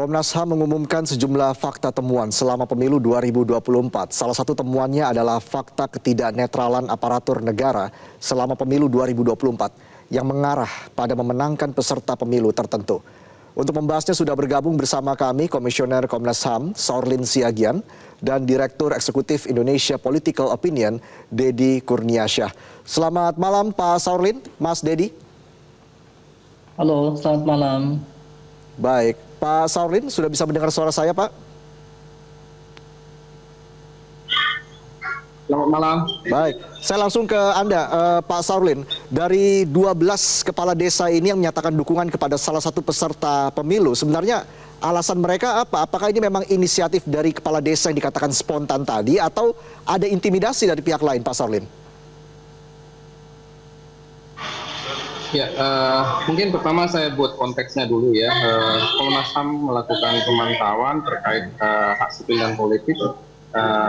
Komnas HAM mengumumkan sejumlah fakta temuan selama pemilu 2024. Salah satu temuannya adalah fakta ketidaknetralan aparatur negara selama pemilu 2024 yang mengarah pada memenangkan peserta pemilu tertentu. Untuk membahasnya sudah bergabung bersama kami Komisioner Komnas HAM Saurlin Siagian dan Direktur Eksekutif Indonesia Political Opinion Dedi Kurniasyah. Selamat malam Pak Saurlin, Mas Dedi. Halo, selamat malam. Baik, Pak Saurlin sudah bisa mendengar suara saya, Pak? Selamat malam. Baik, saya langsung ke Anda, Pak Saurlin. Dari 12 kepala desa ini yang menyatakan dukungan kepada salah satu peserta pemilu, sebenarnya alasan mereka apa? Apakah ini memang inisiatif dari kepala desa yang dikatakan spontan tadi, atau ada intimidasi dari pihak lain, Pak Saurlin? Ya, mungkin pertama saya buat konteksnya dulu ya. Komnas HAM melakukan pemantauan terkait hak sipil dan politik,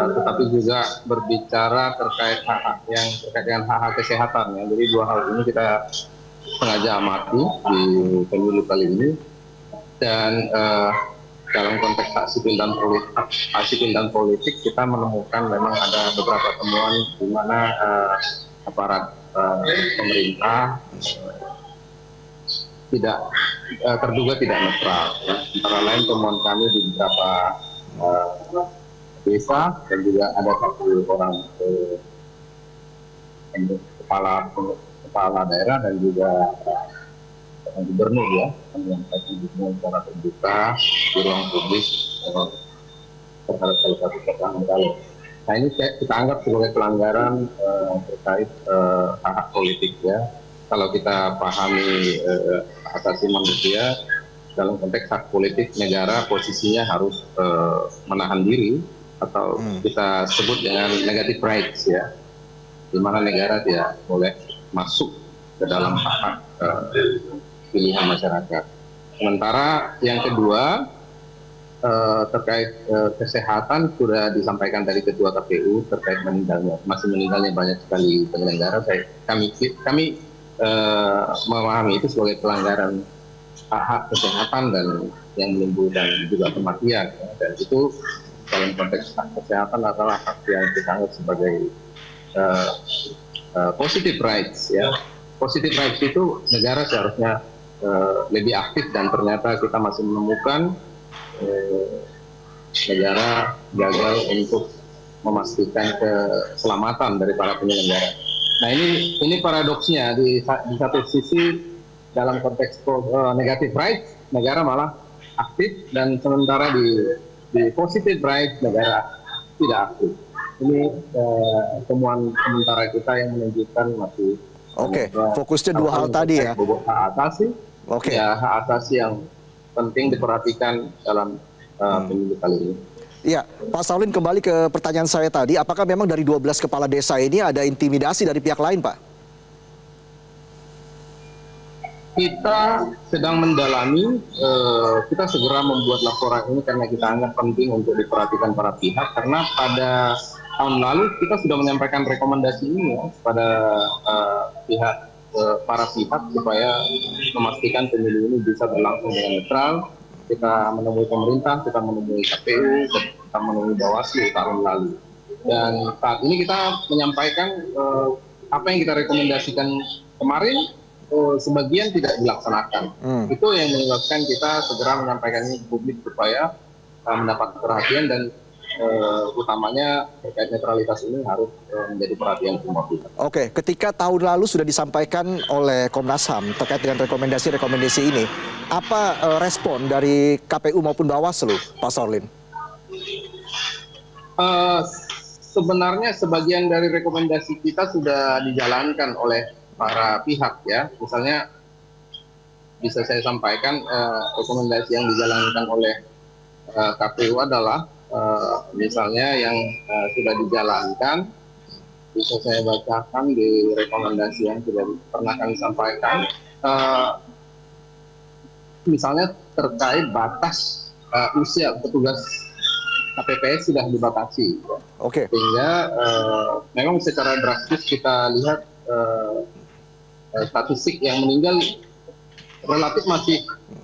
tetapi juga berbicara terkait hak-hak yang terkait dengan hak-hak kesehatan. Ya. Jadi dua hal ini kita sengaja amati di pemilu kali ini. Dan dalam konteks hak sipil dan politik kita menemukan memang ada beberapa temuan di mana aparat pemerintah terduga tidak netral. Ya. Antara lain temuan kami di beberapa desa dan juga ada satu orang kepala daerah dan juga gubernur ya yang menyampaikan dukungan secara terbuka di ruang publik terhadap salah satu pasangan calon. Nah ini kita anggap sebagai pelanggaran terkait hak politik ya. Kalau kita pahami hak asasi manusia dalam konteks hak politik negara posisinya harus menahan diri atau kita sebut dengan negative rights ya, di mana negara tidak boleh masuk ke dalam hak pilihan masyarakat. Sementara yang kedua terkait kesehatan sudah disampaikan dari Ketua KPU terkait meninggalnya banyak sekali penyelenggara. Kami memahami itu sebagai pelanggaran hak kesehatan dan yang menimbulkan juga kematian. Ya. Dan itu dalam konteks hak kesehatan adalah hak yang kita anggap sebagai positive rights. Ya. Positive rights itu negara seharusnya lebih aktif dan ternyata kita masih menemukan negara gagal untuk memastikan keselamatan dari para penyelenggara. Nah ini paradoksnya di satu sisi dalam konteks negative rights negara malah aktif dan sementara di positive rights negara tidak aktif. Ini temuan sementara kita yang menunjukkan masih fokusnya dua hal tadi ya. Hak asasi, ya hak asasi yang penting diperhatikan dalam pemilu kali ini. Iya, Pak Saurlin kembali ke pertanyaan saya tadi, apakah memang dari 12 kepala desa ini ada intimidasi dari pihak lain, Pak? Kita sedang mendalami, kita segera membuat laporan ini karena kita anggap penting untuk diperhatikan para pihak, karena pada tahun lalu kita sudah menyampaikan rekomendasi ini ya, pada para pihak supaya memastikan pemilu ini bisa berlangsung dengan netral. Kita menemui pemerintah, kita menemui KPU, kita menemui Bawaslu tahun lalu. Dan saat ini kita menyampaikan apa yang kita rekomendasikan kemarin, sebagian tidak dilaksanakan. Itu yang menyebabkan kita segera menyampaikan ini ke publik supaya mendapat perhatian dan utamanya terkait netralitas ini harus menjadi perhatian semua pihak. Oke, ketika tahun lalu sudah disampaikan oleh Komnas HAM terkait dengan rekomendasi ini, apa respon dari KPU maupun Bawaslu, Pak Saurlin? Sebenarnya sebagian dari rekomendasi kita sudah dijalankan oleh para pihak ya. Misalnya bisa saya sampaikan rekomendasi yang dijalankan oleh KPU adalah misalnya yang sudah dijalankan, bisa saya bacakan di rekomendasi yang sudah pernah kami sampaikan. Misalnya terkait batas usia petugas KPPS sudah dibatasi. Sehingga memang secara drastis kita lihat statistik yang meninggal relatif masih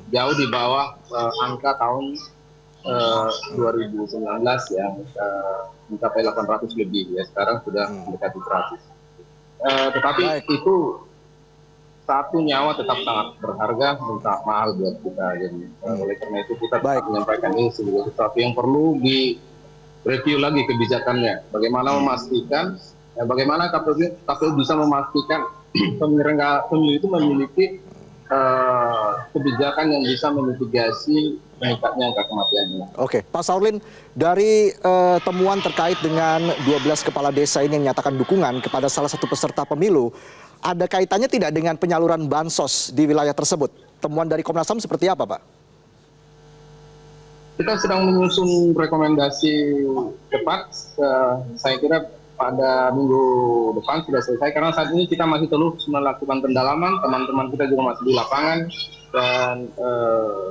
jauh di bawah angka tahun 2019 yang mencapai 800 lebih, ya sekarang sudah mendekati 100. Tetapi itu satu nyawa tetap sangat berharga dan sangat mahal buat kita. Jadi oleh karena itu kita tetap menyampaikan ini sebagai sesuatu yang perlu direview lagi kebijakannya. Bagaimana memastikan, bagaimana KPU bisa memastikan penyelenggara pemilu itu memiliki kebijakan yang bisa memitigasi meningkatnya angka kematiannya. Oke, Pak Saurlin, dari temuan terkait dengan 12 kepala desa ini yang menyatakan dukungan kepada salah satu peserta pemilu, ada kaitannya tidak dengan penyaluran bansos di wilayah tersebut? Temuan dari Komnas HAM seperti apa, Pak? Kita sedang menyusun rekomendasi cepat. Saya kira pada minggu depan sudah selesai, karena saat ini kita masih terus melakukan pendalaman, teman-teman kita juga masih di lapangan, dan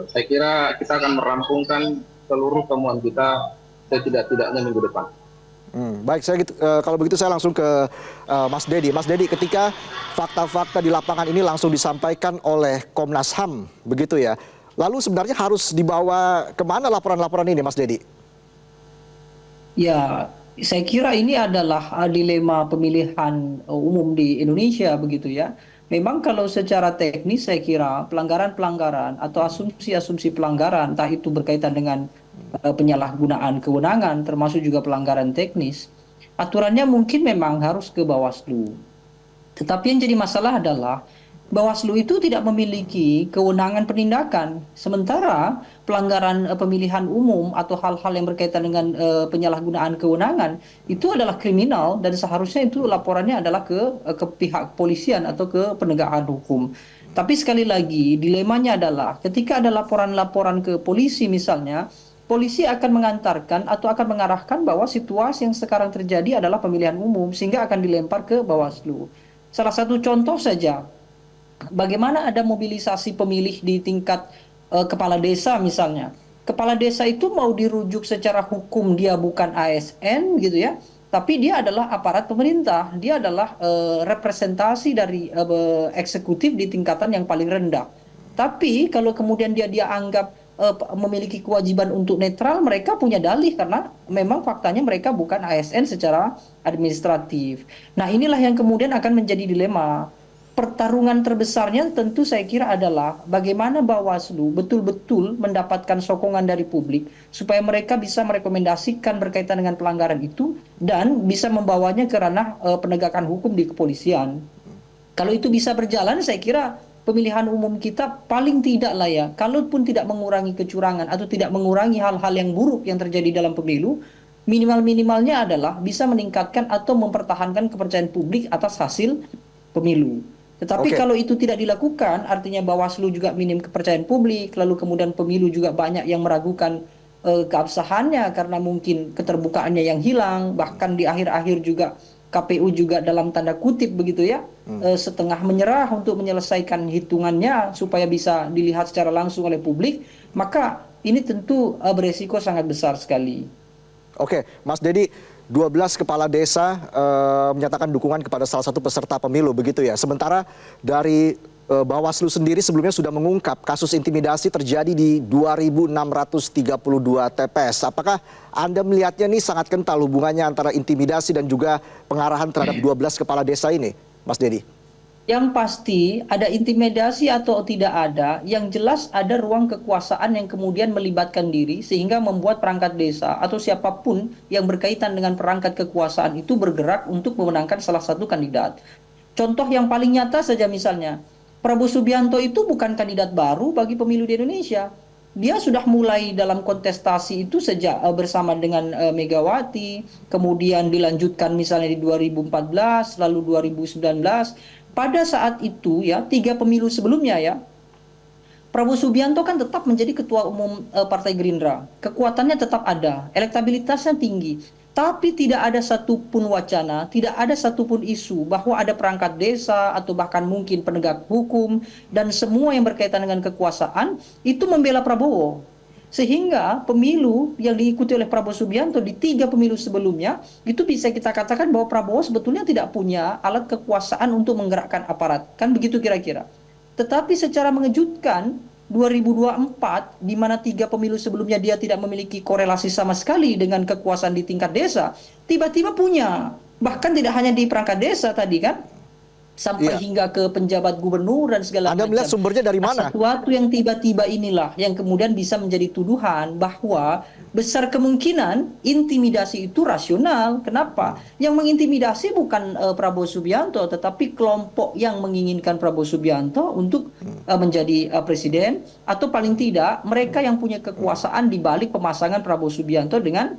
saya kira kita akan merampungkan seluruh temuan kita setidak-tidaknya minggu depan. Baik, kalau begitu saya langsung ke Mas Dedi. Mas Dedi, ketika fakta-fakta di lapangan ini langsung disampaikan oleh Komnas HAM, begitu ya, lalu sebenarnya harus dibawa kemana laporan-laporan ini, Mas Dedi? Ya, saya kira ini adalah dilema pemilihan umum di Indonesia, begitu ya. Memang kalau secara teknis saya kira pelanggaran-pelanggaran atau asumsi-asumsi pelanggaran, entah itu berkaitan dengan penyalahgunaan kewenangan, termasuk juga pelanggaran teknis, aturannya mungkin memang harus ke Bawaslu. Tetapi yang jadi masalah adalah Bawaslu itu tidak memiliki kewenangan penindakan, sementara pelanggaran pemilihan umum atau hal-hal yang berkaitan dengan penyalahgunaan kewenangan itu adalah kriminal, dan seharusnya itu laporannya adalah ke pihak kepolisian atau ke penegakan hukum. Tapi sekali lagi dilemanya adalah ketika ada laporan-laporan ke polisi misalnya, polisi akan mengantarkan atau akan mengarahkan bahwa situasi yang sekarang terjadi adalah pemilihan umum, sehingga akan dilempar ke Bawaslu. Salah satu contoh saja, bagaimana ada mobilisasi pemilih di tingkat kepala desa misalnya. Kepala desa itu mau dirujuk secara hukum dia bukan ASN gitu ya, tapi dia adalah aparat pemerintah, dia adalah representasi dari eksekutif di tingkatan yang paling rendah. Tapi kalau kemudian dia anggap memiliki kewajiban untuk netral, mereka punya dalih karena memang faktanya mereka bukan ASN secara administratif. Nah, inilah yang kemudian akan menjadi dilema. Pertarungan terbesarnya tentu saya kira adalah bagaimana Bawaslu betul-betul mendapatkan sokongan dari publik supaya mereka bisa merekomendasikan berkaitan dengan pelanggaran itu dan bisa membawanya ke ranah penegakan hukum di kepolisian. Kalau itu bisa berjalan, saya kira pemilihan umum kita paling tidak lah ya, kalaupun tidak mengurangi kecurangan atau tidak mengurangi hal-hal yang buruk yang terjadi dalam pemilu, minimal-minimalnya adalah bisa meningkatkan atau mempertahankan kepercayaan publik atas hasil pemilu. Tetapi kalau itu tidak dilakukan, artinya Bawaslu juga minim kepercayaan publik, lalu kemudian pemilu juga banyak yang meragukan keabsahannya karena mungkin keterbukaannya yang hilang, bahkan di akhir-akhir juga KPU juga dalam tanda kutip begitu ya, setengah menyerah untuk menyelesaikan hitungannya supaya bisa dilihat secara langsung oleh publik, maka ini tentu beresiko sangat besar sekali. Oke, Mas Dedi, 12 kepala desa menyatakan dukungan kepada salah satu peserta pemilu, begitu ya. Sementara dari Bawaslu sendiri sebelumnya sudah mengungkap kasus intimidasi terjadi di 2.632 TPS. Apakah Anda melihatnya ini sangat kental hubungannya antara intimidasi dan juga pengarahan terhadap 12 kepala desa ini, Mas Dedi? Yang pasti ada intimidasi atau tidak ada, yang jelas ada ruang kekuasaan yang kemudian melibatkan diri sehingga membuat perangkat desa atau siapapun yang berkaitan dengan perangkat kekuasaan itu bergerak untuk memenangkan salah satu kandidat. Contoh yang paling nyata saja misalnya, Prabowo Subianto itu bukan kandidat baru bagi pemilu di Indonesia. Dia sudah mulai dalam kontestasi itu sejak bersama dengan Megawati, kemudian dilanjutkan misalnya di 2014, lalu 2019. Pada saat itu ya, 3 pemilu sebelumnya ya, Prabowo Subianto kan tetap menjadi ketua umum Partai Gerindra. Kekuatannya tetap ada, elektabilitasnya tinggi. Tapi tidak ada satupun wacana, tidak ada satupun isu bahwa ada perangkat desa atau bahkan mungkin penegak hukum dan semua yang berkaitan dengan kekuasaan itu membela Prabowo. Sehingga pemilu yang diikuti oleh Prabowo Subianto di 3 pemilu sebelumnya, itu bisa kita katakan bahwa Prabowo sebetulnya tidak punya alat kekuasaan untuk menggerakkan aparat. Kan begitu kira-kira. Tetapi secara mengejutkan, 2024 di mana 3 pemilu sebelumnya dia tidak memiliki korelasi sama sekali dengan kekuasaan di tingkat desa, tiba-tiba punya, bahkan tidak hanya di perangkat desa tadi kan, sampai Iya. hingga ke penjabat gubernur dan segala Anda melihat macam. sumbernya dari Nah, mana? sesuatu yang tiba-tiba inilah yang kemudian bisa menjadi tuduhan bahwa besar kemungkinan intimidasi itu rasional. Kenapa? Yang mengintimidasi bukan Prabowo Subianto, tetapi kelompok yang menginginkan Prabowo Subianto untuk menjadi presiden, atau paling tidak mereka yang punya kekuasaan di balik pemasangan Prabowo Subianto dengan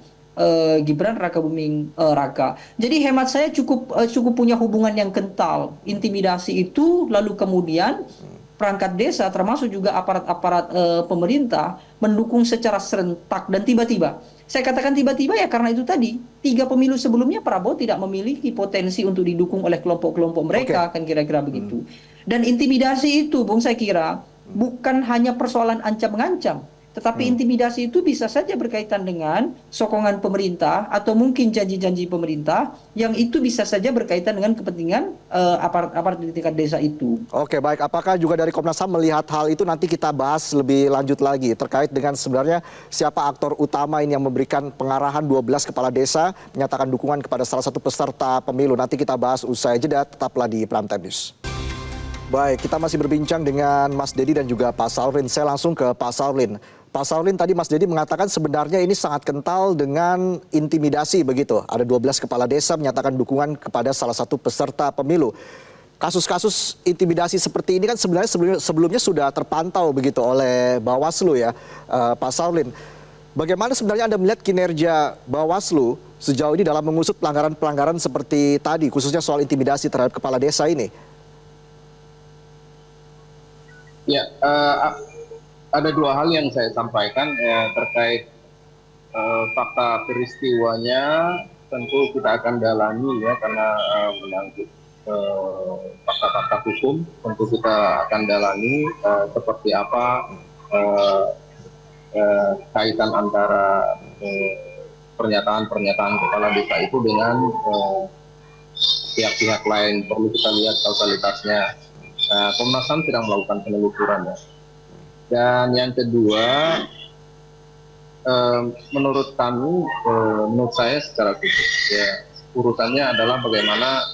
Gibran Rakabuming Raka. Jadi hemat saya cukup punya hubungan yang kental. Intimidasi itu lalu kemudian perangkat desa termasuk juga aparat-aparat pemerintah mendukung secara serentak dan tiba-tiba. Saya katakan tiba-tiba ya karena itu tadi 3 pemilu sebelumnya Prabowo tidak memiliki potensi untuk didukung oleh kelompok-kelompok mereka, kan kira-kira begitu. Dan intimidasi itu, Bung, saya kira bukan hanya persoalan ancam-mengancam, tetapi intimidasi itu bisa saja berkaitan dengan sokongan pemerintah atau mungkin janji-janji pemerintah yang itu bisa saja berkaitan dengan kepentingan aparat-aparat di tingkat desa itu. Oke, baik. Apakah juga dari Komnas HAM melihat hal itu, nanti kita bahas lebih lanjut lagi terkait dengan sebenarnya siapa aktor utama ini yang memberikan pengarahan 12 kepala desa menyatakan dukungan kepada salah satu peserta pemilu. Nanti kita bahas usai jeda, tetaplah di Prime Time News. Baik, kita masih berbincang dengan Mas Dedi dan juga Pak Saurlin. Saya langsung ke Pak Saurlin. Pak Saurlin, tadi Mas Dedi mengatakan sebenarnya ini sangat kental dengan intimidasi begitu. Ada 12 kepala desa menyatakan dukungan kepada salah satu peserta pemilu. Kasus-kasus intimidasi seperti ini kan sebenarnya sebelumnya sudah terpantau begitu oleh Bawaslu ya, Pak Saurlin. Bagaimana sebenarnya Anda melihat kinerja Bawaslu sejauh ini dalam mengusut pelanggaran-pelanggaran seperti tadi, khususnya soal intimidasi terhadap kepala desa ini? Ya, ada dua hal yang saya sampaikan terkait fakta peristiwanya. Tentu kita akan dalami ya, karena menyangkut fakta-fakta hukum. Tentu kita akan dalami seperti apa kaitan antara pernyataan-pernyataan kepala desa itu dengan pihak-pihak lain. Perlu kita lihat kausalitasnya. Komnas HAM sedang melakukan penelusuran ya. Dan yang kedua, menurut kami, menurut saya secara khusus ya, urusannya adalah bagaimana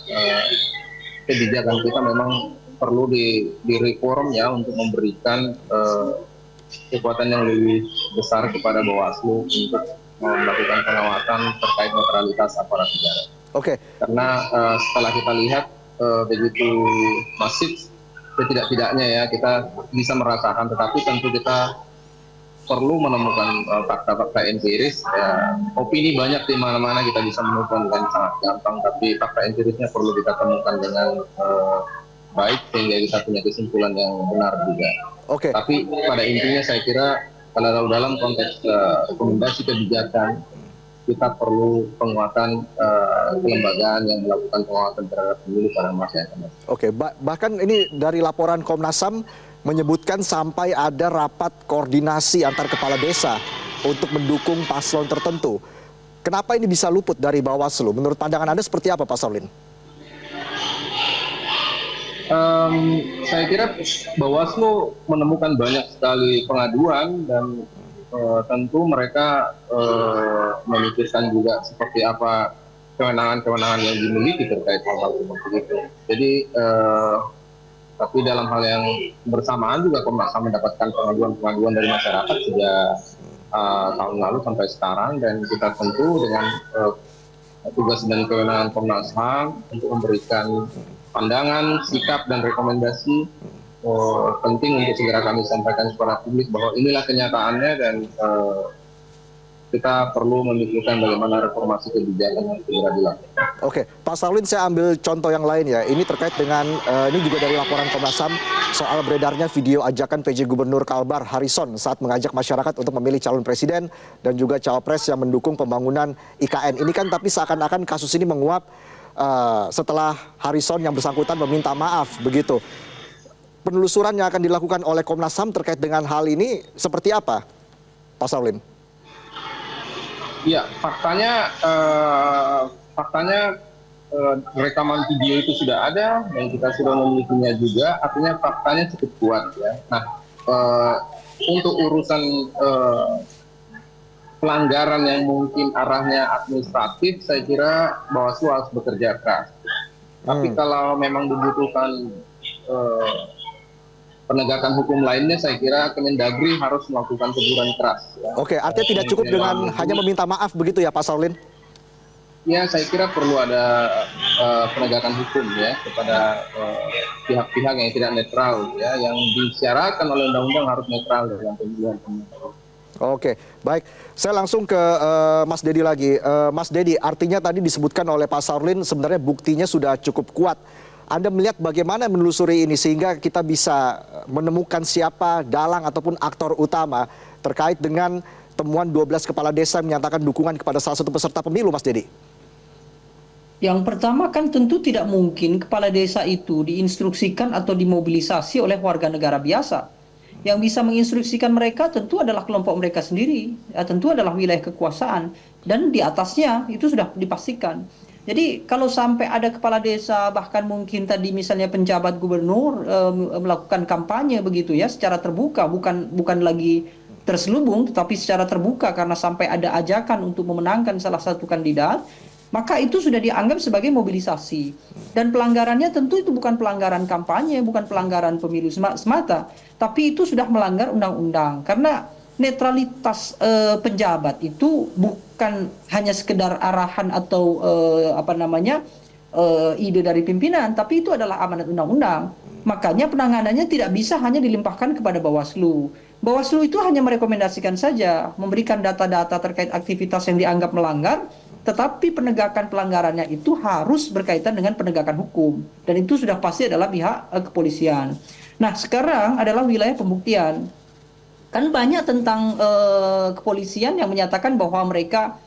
kebijakan kita memang perlu direform ya, untuk memberikan kekuatan yang lebih besar kepada Bawaslu untuk melakukan pengawasan terkait netralitas aparat negara. Oke. Karena setelah kita lihat begitu masif, setidak-tidaknya ya kita bisa merasakan, tetapi tentu kita perlu menemukan fakta-fakta empiris. Ya, opini banyak di mana-mana kita bisa menemukan dengan sangat gampang, tapi fakta empirisnya perlu kita temukan dengan baik sehingga kita punya kesimpulan yang benar juga. Oke. Tapi pada intinya saya kira kalau dalam konteks rekomendasi kebijakan, kita perlu penguatan kelembagaan yang melakukan pengawasan terhadap pemilu pada masa yang akan datang. Oke, bahkan ini dari laporan Komnas HAM menyebutkan sampai ada rapat koordinasi antar kepala desa untuk mendukung paslon tertentu. Kenapa ini bisa luput dari Bawaslu? Menurut pandangan Anda seperti apa, Pak Saurlin? Saya kira Bawaslu menemukan banyak sekali pengaduan dan tentu mereka memikirkan juga seperti apa kewenangan-kewenangan yang dimiliki terkait hal-hal seperti itu. Jadi tapi dalam hal yang bersamaan juga Komnas HAM mendapatkan pengaduan-pengaduan dari masyarakat sejak tahun lalu sampai sekarang, dan kita tentu dengan tugas dan kewenangan Komnas HAM untuk memberikan pandangan, sikap, dan rekomendasi penting untuk segera kami sampaikan kepada publik bahwa inilah kenyataannya, dan kita perlu memikirkan bagaimana reformasi kebijakan yang segera dilakukan. Oke, Pak Saurlin, saya ambil contoh yang lain ya. Ini terkait dengan, ini juga dari laporan Komnas HAM soal beredarnya video ajakan PJ Gubernur Kalbar Harrison saat mengajak masyarakat untuk memilih calon presiden dan juga cawapres yang mendukung pembangunan IKN. Ini kan tapi seakan-akan kasus ini menguap setelah Harrison yang bersangkutan meminta maaf begitu. Penelusuran yang akan dilakukan oleh Komnas HAM terkait dengan hal ini seperti apa, Pak Saurlin? Ya, faktanya rekaman video itu sudah ada dan kita sudah memilikinya juga, artinya faktanya cukup kuat ya. Nah, eh, untuk urusan pelanggaran yang mungkin arahnya administratif, saya kira Bawaslu harus bekerja keras. Tapi kalau memang dibutuhkan penegakan hukum lainnya, saya kira Kemendagri harus melakukan teguran keras. Ya. Oke, artinya tidak cukup dengan hanya meminta maaf begitu ya Pak Saulin? Ya, saya kira perlu ada penegakan hukum ya kepada pihak-pihak yang tidak netral ya, yang disyaratkan oleh undang-undang harus netral dalam pemilihan. Oke, baik. Saya langsung ke Mas Dedi lagi. Mas Dedi, artinya tadi disebutkan oleh Pak Saulin sebenarnya buktinya sudah cukup kuat. Anda melihat bagaimana menelusuri ini sehingga kita bisa menemukan siapa dalang ataupun aktor utama terkait dengan temuan 12 kepala desa yang menyatakan dukungan kepada salah satu peserta pemilu, Mas Dedi? Yang pertama kan tentu tidak mungkin kepala desa itu diinstruksikan atau dimobilisasi oleh warga negara biasa. Yang bisa menginstruksikan mereka tentu adalah kelompok mereka sendiri, ya, tentu adalah wilayah kekuasaan, dan di atasnya itu sudah dipastikan. Jadi kalau sampai ada kepala desa, bahkan mungkin tadi misalnya penjabat gubernur melakukan kampanye begitu ya secara terbuka, bukan lagi terselubung, tetapi secara terbuka karena sampai ada ajakan untuk memenangkan salah satu kandidat, maka itu sudah dianggap sebagai mobilisasi. Dan pelanggarannya tentu itu bukan pelanggaran kampanye, bukan pelanggaran pemilu semata, tapi itu sudah melanggar undang-undang. Karena netralitas penjabat itu bukan hanya sekedar arahan atau ide dari pimpinan, tapi itu adalah amanat undang-undang. Makanya penanganannya tidak bisa hanya dilimpahkan kepada Bawaslu. Bawaslu itu hanya merekomendasikan saja, memberikan data-data terkait aktivitas yang dianggap melanggar, tetapi penegakan pelanggarannya itu harus berkaitan dengan penegakan hukum. Dan itu sudah pasti adalah pihak kepolisian. Nah, sekarang adalah wilayah pembuktian. Kan banyak tentang kepolisian yang menyatakan bahwa mereka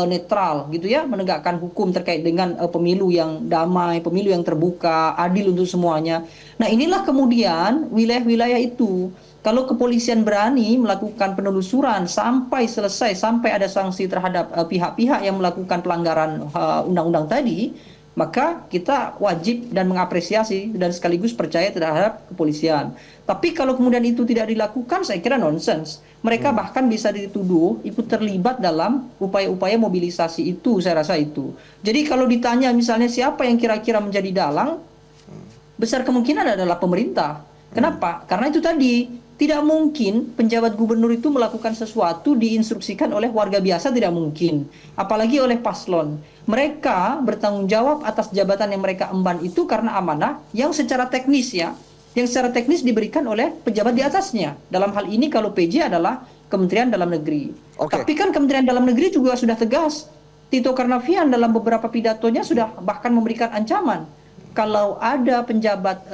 netral gitu ya, menegakkan hukum terkait dengan pemilu yang damai, pemilu yang terbuka, adil untuk semuanya. Nah, inilah kemudian wilayah-wilayah itu. Kalau kepolisian berani melakukan penelusuran sampai selesai, sampai ada sanksi terhadap pihak-pihak yang melakukan pelanggaran undang-undang tadi, maka kita wajib dan mengapresiasi dan sekaligus percaya terhadap kepolisian. Tapi kalau kemudian itu tidak dilakukan, saya kira nonsens. Mereka bahkan bisa dituduh ikut terlibat dalam upaya-upaya mobilisasi itu, saya rasa itu. Jadi kalau ditanya misalnya siapa yang kira-kira menjadi dalang, besar kemungkinan adalah pemerintah. Kenapa? Karena itu tadi, tidak mungkin penjabat gubernur itu melakukan sesuatu diinstruksikan oleh warga biasa, tidak mungkin. Apalagi oleh paslon. Mereka bertanggung jawab atas jabatan yang mereka emban itu karena amanah yang secara teknis ya, yang secara teknis diberikan oleh pejabat di atasnya. Dalam hal ini kalau PJ adalah Kementerian Dalam Negeri. Tapi kan Kementerian Dalam Negeri juga sudah tegas. Tito Karnavian dalam beberapa pidatonya sudah bahkan memberikan ancaman. Kalau ada penjabat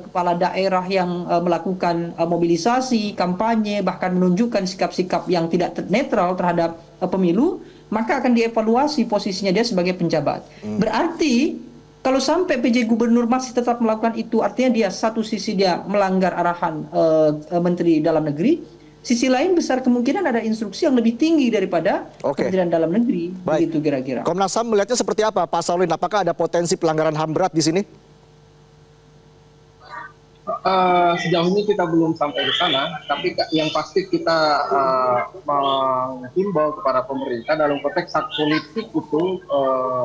kepala daerah yang melakukan mobilisasi, kampanye, bahkan menunjukkan sikap-sikap yang tidak netral terhadap pemilu, maka akan dievaluasi posisinya dia sebagai penjabat. Berarti kalau sampai PJ Gubernur masih tetap melakukan itu, artinya dia satu sisi dia melanggar arahan Menteri Dalam Negeri, sisi lain besar kemungkinan ada instruksi yang lebih tinggi daripada Kementerian Dalam Negeri. Begitu kira-kira. Komnas HAM melihatnya seperti apa, Pak Saulin? Apakah ada potensi pelanggaran HAM berat di sini? Sejauh ini kita belum sampai ke sana, tapi yang pasti kita menghimbau kepada pemerintah dalam konteks hak politik itu,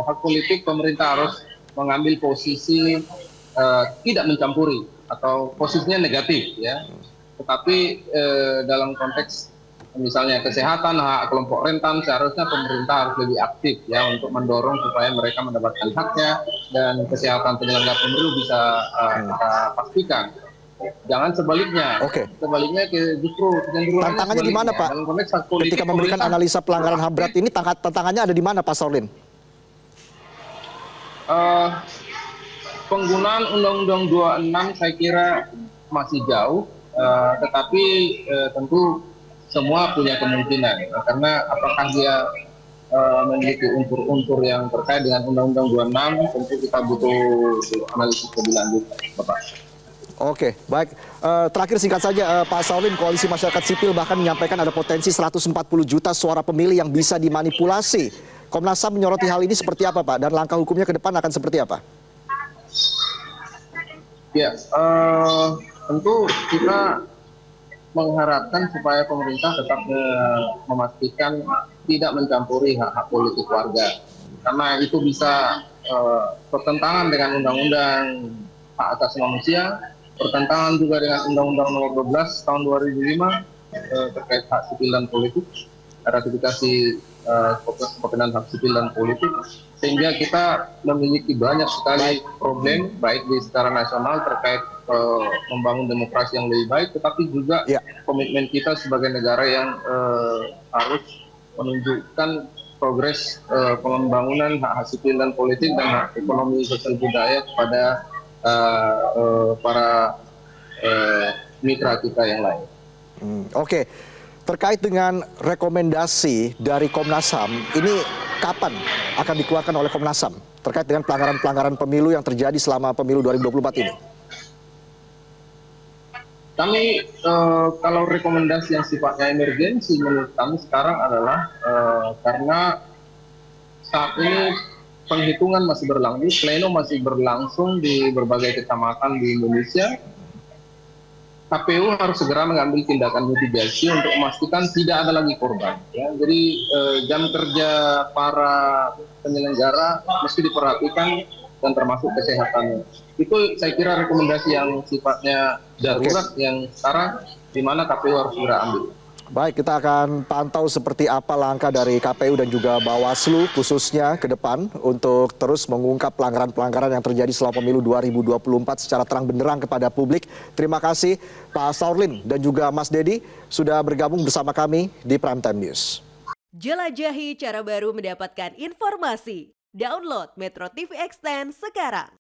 hak politik pemerintah harus mengambil posisi tidak mencampuri atau posisinya negatif ya. Tetapi dalam konteks misalnya kesehatan, hak kelompok rentan, seharusnya pemerintah harus lebih aktif ya untuk mendorong supaya mereka mendapatkan haknya dan kesehatan penyelenggara pemilu bisa kita pastikan. Jangan sebaliknya. Sebaliknya justru tantangannya di mana, Pak? Dalam konteks hak politik, ketika memberikan analisa pelanggaran HAM berat ini, tantangannya ada di mana, Pak Saulin? Penggunaan Undang-Undang 26 saya kira masih jauh, tetapi tentu semua punya kemungkinan, karena apakah dia memiliki unsur-unsur yang terkait dengan Undang-Undang 26, tentu kita butuh analisis lebih lanjut, Bapak. Oke, baik. Terakhir singkat saja, Pak Saulin, Koalisi Masyarakat Sipil bahkan menyampaikan ada potensi 140 juta suara pemilih yang bisa dimanipulasi. Komnas HAM menyoroti hal ini seperti apa, Pak? Dan langkah hukumnya ke depan akan seperti apa? Ya, tentu kita mengharapkan supaya pemerintah tetap memastikan tidak mencampuri hak-hak politik warga, karena itu bisa bertentangan dengan Undang-Undang Hak Asasi Manusia, bertentangan juga dengan Undang-Undang Nomor 12 Tahun 2005 terkait hak sipil dan politik, ratifikasi kepentingan hak sipil dan politik, sehingga kita memiliki banyak sekali problem baik di secara nasional terkait membangun demokrasi yang lebih baik, tetapi juga komitmen kita sebagai negara yang harus menunjukkan progres pembangunan hak sipil dan politik dan hak ekonomi sosial budaya kepada para mitra kita yang lain. Oke, terkait dengan rekomendasi dari Komnas HAM, ini kapan akan dikeluarkan oleh Komnas HAM terkait dengan pelanggaran-pelanggaran pemilu yang terjadi selama pemilu 2024 ini? Kami kalau rekomendasi yang sifatnya emergensi menurut kami sekarang adalah karena saat ini penghitungan masih berlangsung, pleno masih berlangsung di berbagai kecamatan di Indonesia. KPU harus segera mengambil tindakan mitigasi untuk memastikan tidak ada lagi korban. Ya. Jadi jam kerja para penyelenggara mesti diperhatikan dan termasuk kesehatannya. Itu saya kira rekomendasi yang sifatnya darurat yang sekarang di mana KPU harus segera ambil. Baik, kita akan pantau seperti apa langkah dari KPU dan juga Bawaslu khususnya ke depan untuk terus mengungkap pelanggaran-pelanggaran yang terjadi selama pemilu 2024 secara terang benderang kepada publik. Terima kasih Pak Saurlin dan juga Mas Dedi sudah bergabung bersama kami di Primetime News. Jelajahi cara baru mendapatkan informasi. Download Metro TV Extend sekarang.